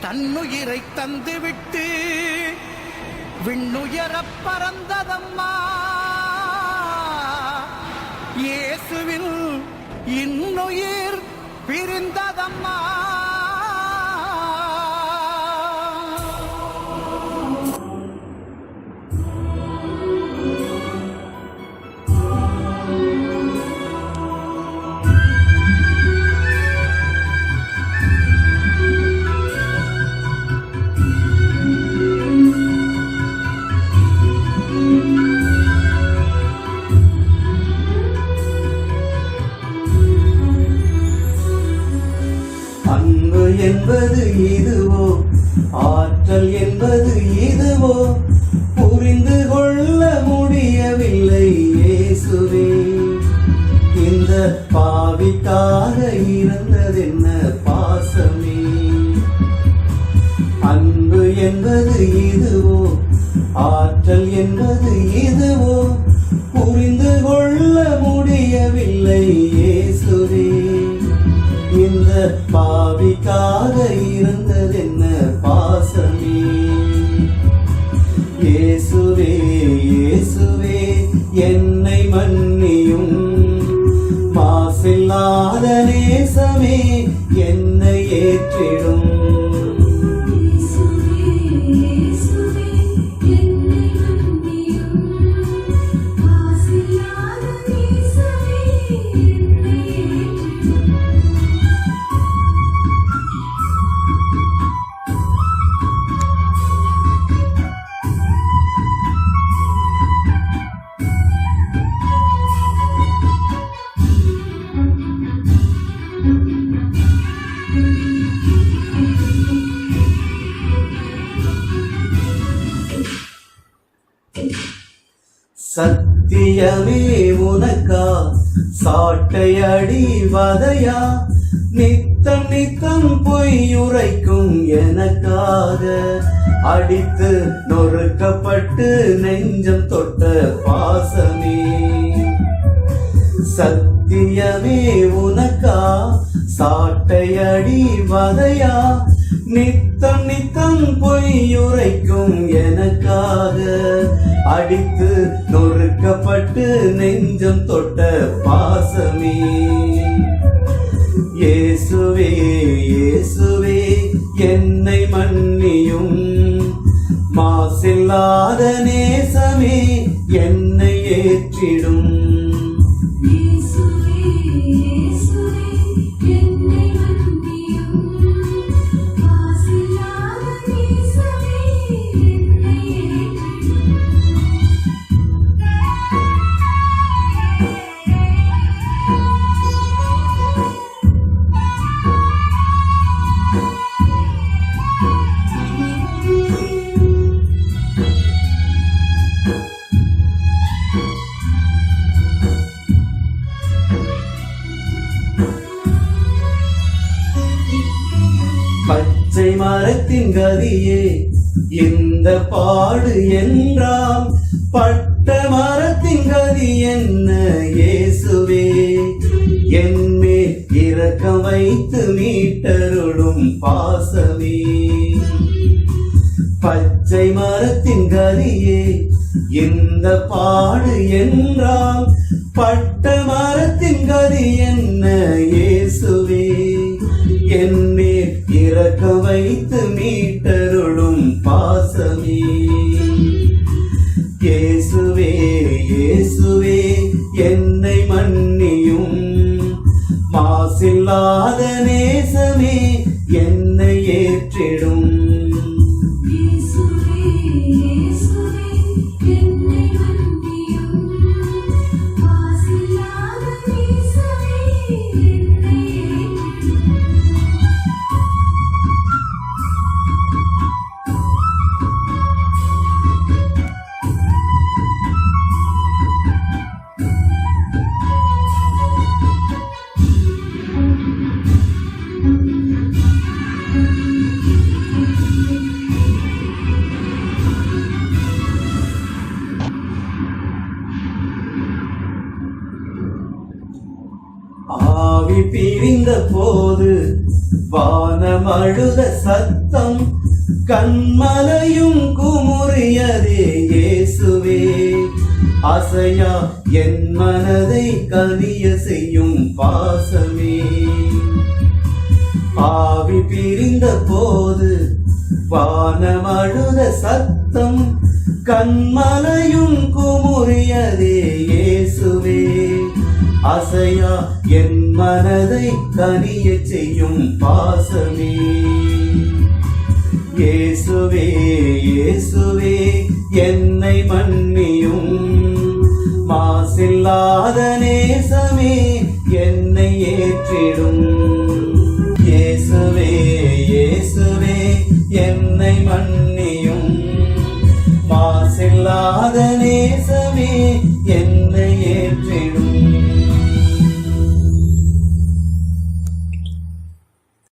தன்னுயிரை தந்துவிட்டு விண்ணுயரப் பறந்ததம்மா. இயேசுவில் இன்னுயிர் பிரிந்ததம்மா. அன்பு என்பது இதுவோ, ஆற்றல் என்பது இதுவோ, புரிந்து கொள்ள முடியவில்லை இயேசுவே. இந்த பாவிக்காக இருந்ததென்ன பாசமே. அன்பு என்பது இதுவோ, ஆற்றல் என்பது இதுவோ, புரிந்து கொள்ள முடியவில்லை இயேசுவே. இந்த பாவிக்காக இருந்ததென்ன பாசமே. இயேசுவே இயேசுவே என்னை மன்னியும், மாசில்லாத நேசமே என்னை ஏற்றிடும். சத்தியமே உனக்கா சாட்டையடி வதையா, நித்தம் நித்தம் பொய்யுரைக்கும் எனக்காக, அடித்து நொறுக்கப்பட்டு நெஞ்சம் தொட்ட பாசமே. சத்தியமே உனக்கா சாட்டையடி வதையா, நித்தம் நித்தம் பொய்யுரைக்கும் எனக்காக, அடித்து நொறுக்கப்பட்டு நெஞ்சம் தொட்ட பாசமே. இயேசுவே இயேசுவே என்னை மன்னியும், மாசில்லாத நேசமே என்னை ஏற்றிடும். பச்சை மரத்தின் கதியே இந்த பாடு என்றால், பட்ட மரத்தின் கதி என்ன இயேசுவே. என்மேல் இரக்கம் வைத்து மீட்டருளும் பாசமே. பச்சை மரத்தின் கதியே இந்த பாடு என்றால், பட்ட மரத்தின் கதி என்ன இயேசுவே. என்மேல் இரக்கம் வைத்து மீட்டருளும் பாசமே. இயேசுவே இயேசுவே என்னை மன்னியும், மாசில்லாத நேசமே என்னை ஏற்றிடும். ஆவி பிரிந்த போது வானம் அழுத சத்தம் கண்மலையும் குமுறியதே இயேசுவே அசையா என் மனதை கனிய செய்யும் பாசமே ஆவி பிரிந்த போது வானம் அழுத சத்தம் கண்மலையும் குமுறியதே இயேசுவே அசையா என் மனதை கனிய செய்யும் பாசமே இயேசுவே இயேசுவே என்னை மன்னியும் மாசில்லாத நேசமே என்னை ஏற்றிடும் இயேசுவே இயேசுவே என்னை மன்னியும்